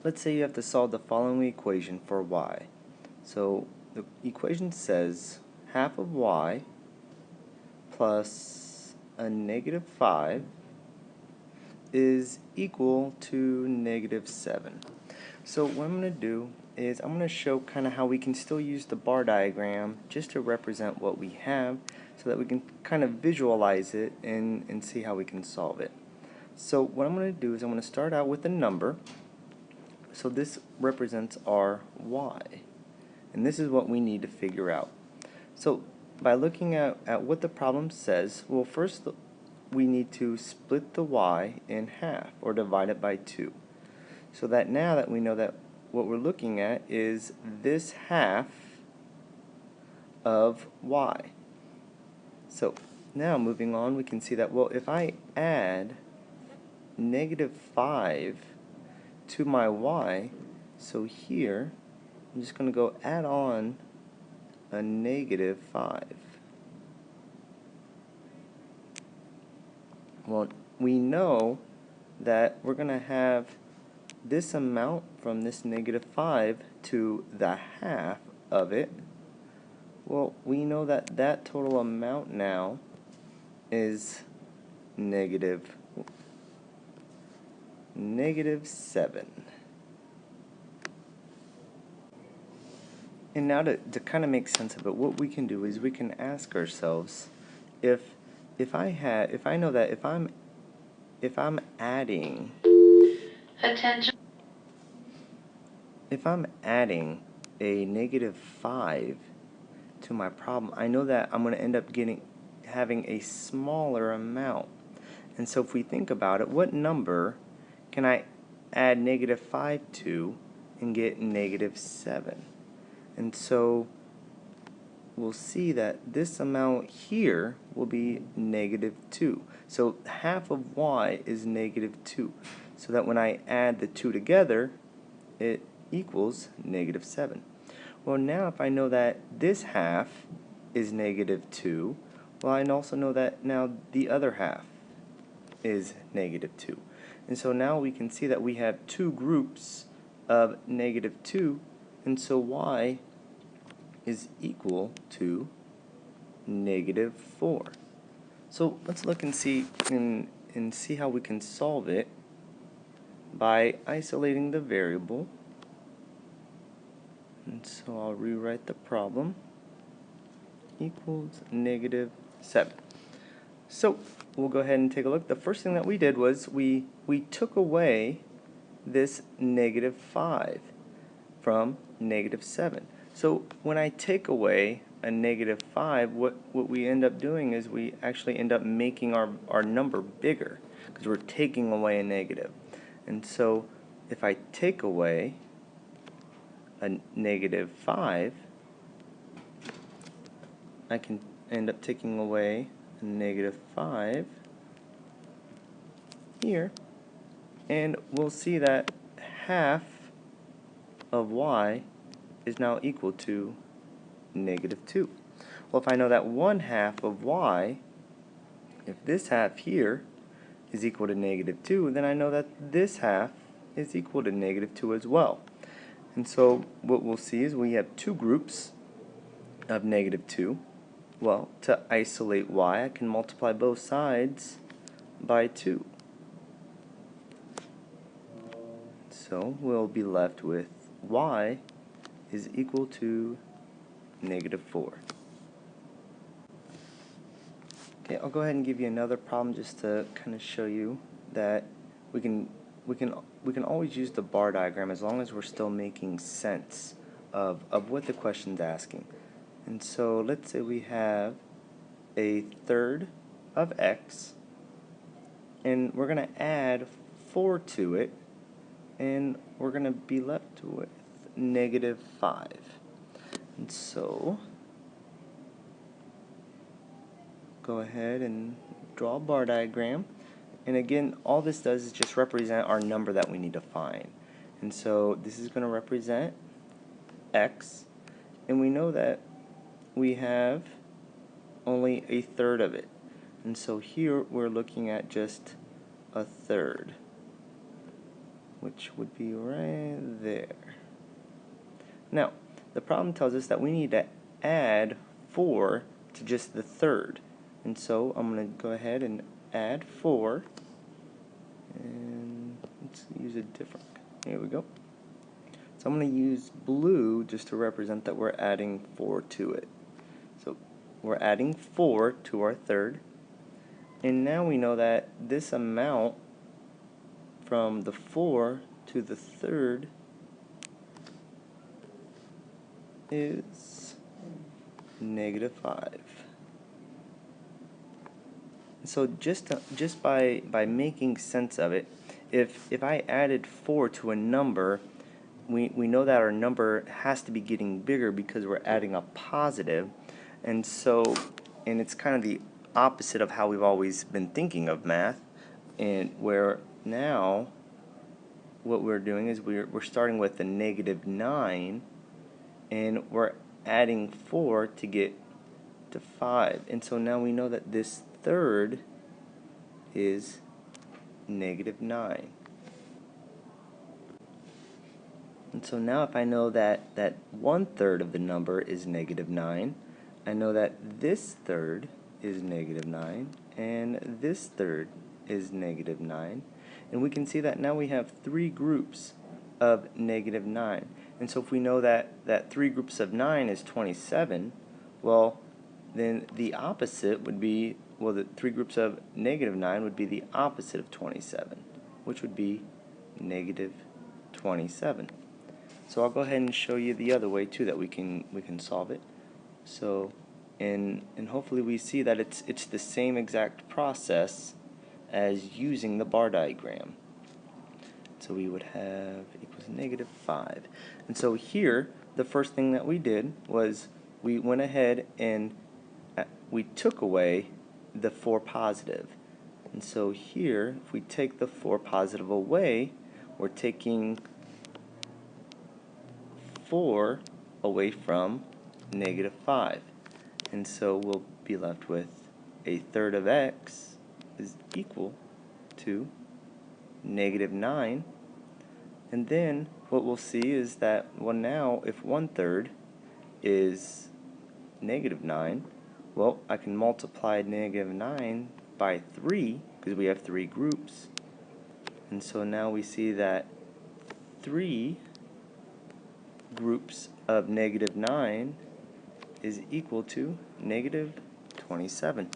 let's say you have to solve the following equation for y. So the equation says half of y plus a negative 5 is equal to negative 7. So what I'm going to do is I'm going to show kind of how we can still use the bar diagram just to represent what we have so that we can kind of visualize it and see how we can solve it. So what I'm going to do is I'm going to start out with a number. So this represents our y. And this is what we need to figure out. So by looking at what the problem says, well, first we need to split the y in half or divide it by 2. So that now that we know that what we're looking at is this half of y. So now moving on, we can see that, well, if I add negative 5 to my y, so here I'm just going to go add on a negative 5. Well, we know that we're going to have this amount from this negative 5 to the half of it. Well, we know that that total amount now is negative 7. And now to kind of make sense of it, what we can do is we can ask ourselves if I know that if I'm adding a negative 5 to my problem, I know that I'm going to end up having a smaller amount. And so if we think about it, what number can I add negative 5 to and get negative 7? And so we'll see that this amount here will be negative 2. So half of y is negative 2. So that when I add the 2 together, it equals negative 7. Well, now if I know that this half is negative 2, well, I also know that now the other half is negative 2. And so now we can see that we have two groups of negative 2, and so y is equal to negative 4. So let's look and see how we can solve it by isolating the variable. And so I'll rewrite the problem. Equals negative 7. So we'll go ahead and take a look. The first thing that we did was we took away this negative 5 from negative 7. So when I take away a negative 5, what we end up doing is we actually end up making our number bigger because we're taking away a negative. And so if I take away a negative 5, I can end up taking away a negative 5 here, and we'll see that half of y is now equal to negative 2. Well, if I know that 1/2 of y, if this half here is equal to negative 2, then I know that this half is equal to negative 2 as well. And so what we'll see is we have two groups of negative 2. Well, to isolate y, I can multiply both sides by 2. So we'll be left with y is equal to negative 4. Okay, I'll go ahead and give you another problem just to kind of show you that we can always use the bar diagram as long as we're still making sense of what the question's asking. And so let's say we have a third of x, and we're going to add 4 to it, and we're going to be left with negative 5. And so go ahead and draw a bar diagram. And again, all this does is just represent our number that we need to find. And so this is going to represent x, and we know that we have only a third of it. And so here we're looking at just a third, which would be right there. Now, the problem tells us that we need to add 4 to just the third. And so I'm going to go ahead and add 4. And let's use a different. Here we go. So I'm going to use blue just to represent that we're adding 4 to it. So we're adding 4 to our third. And now we know that this amount from the 4 to the third is -5. So just by making sense of it, if I added 4 to a number, we know that our number has to be getting bigger because we're adding a positive, and it's kind of the opposite of how we've always been thinking of math, and where now what we're doing is we're starting with a -9 and we're adding 4 to get to 5, and so now we know that this third is -9. And so now if I know that 1/3 of the number is -9, I know that this third is -9 and this third is -9, and we can see that now we have 3 groups of -9. And so if we know that 3 groups of 9 is 27, well, then the opposite would be, well, the 3 groups of -9 would be the opposite of 27, which would be -27. So I'll go ahead and show you the other way too that we can solve it. So and hopefully we see that it's the same exact process as using the bar diagram. So we would have equals -5. And so here the first thing that we did was we went ahead and we took away the 4 positive. And so here, if we take the 4 positive away, we're taking 4 away from -5. And so we'll be left with a third of x is equal to -9. And then what we'll see is that, well, now if 1/3 is -9, well, I can multiply -9 by 3 because we have 3 groups. And so now we see that 3 groups of -9 is equal to -27.